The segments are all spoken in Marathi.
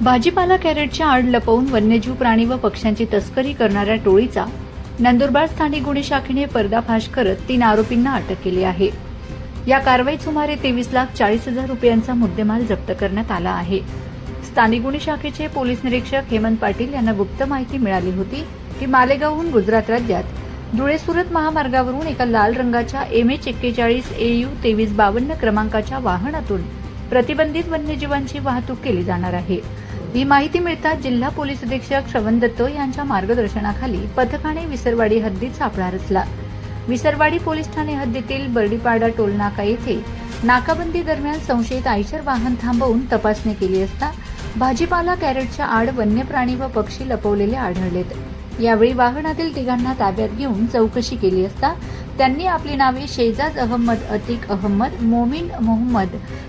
भाजीपाला कॅरेटच्या आड लपवून वन्यजीव प्राणी व पक्ष्यांची तस्करी करणाऱ्या टोळीचा नंदुरबार स्थानिक गुन्हे शाखेने पर्दाफाश करत 3 आरोपींना अटक केली आहे। या कारवाईत सुमारे 23,40,000 रुपयांचा मुद्देमाल जप्त करण्यात आला आहे। स्थानिक गुन्हे शाखेचे पोलीस निरीक्षक हेमंत पाटील यांना गुप्त माहिती मिळाली होती की मालेगावहून गुजरात राज्यात धुळे-सुरत महामार्गावरून एका लाल रंगाच्या MH41 AU 2352 क्रमांकाच्या वाहनातून प्रतिबंधित वन्यजीवांची वाहतूक केली जाणार आहे। ही माहिती मिळताच जिल्हा पोलीस अधीक्षक श्रवण दत्त यांच्या मार्गदर्शनाखाली पथकाने विसरवाडी हद्दीत सापळा रचला। विसरवाडी पोलीस ठाणे हद्दीतील बर्डीपाडा टोलनाका येथे नाकाबंदी दरम्यान संशयित आयशर वाहन थांबवून तपासणी केली असता भाजीपाला कॅरेटच्या आड वन्य प्राणी व पक्षी लपवलेले आढळलेत। यावेळी वाहनातील तिघांना ताब्यात घेऊन चौकशी केली असता त्यांनी आपली नावे शेजाज अहमद अतिक अहमद, मोमीन मोहम्मद,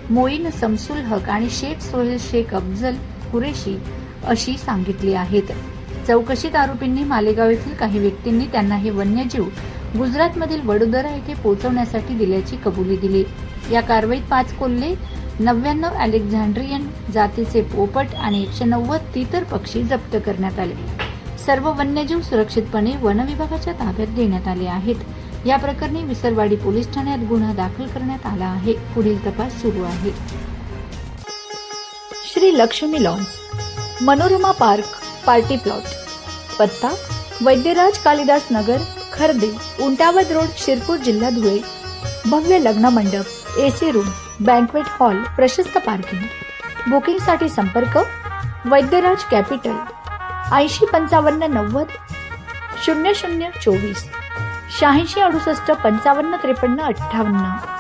मोईन समसुल हक आणि शेख सोहेल शेख अफजल कुरेशी अशी सांगितली आहेत। चौकशीत आरोपींनी मालेगाव येथील काही व्यक्तींनी त्यांना हे वन्यजीव गुजरातमधील वडोदरा येथे पोहोचवण्यासाठी दिल्याची कबुली दिली। या कारवाईत 5 कोल्हे, 99 अलेक्झांड्रियन जातीचे पोपट आणि 190 तीतर पक्षी जप्त करण्यात आले। सर्व वन्यजीव सुरक्षितपणे वन विभागाच्या ताब्यात देण्यात आले आहेत। या प्रकरणी विसरवाडी पोलीस ठाण्यात गुन्हा दाखल करण्यात आला आहे। पुढील तपास सुरू आहे। Shri Lakshmi lawns, Manorama park, party plot, पत्ता वैद्यराज कालिदास नगर, खर्दे, उंटावद रोड, शिरपूर, जिल्हा धुळे। भव्य लग्न मंडप, AC रूम, बँक्वेट हॉल, प्रशस्त पार्किंग। बुकिंगसाठी संपर्क वैद्यराज कॅपिटल 80 55 90 0024 86 68 55 53 58।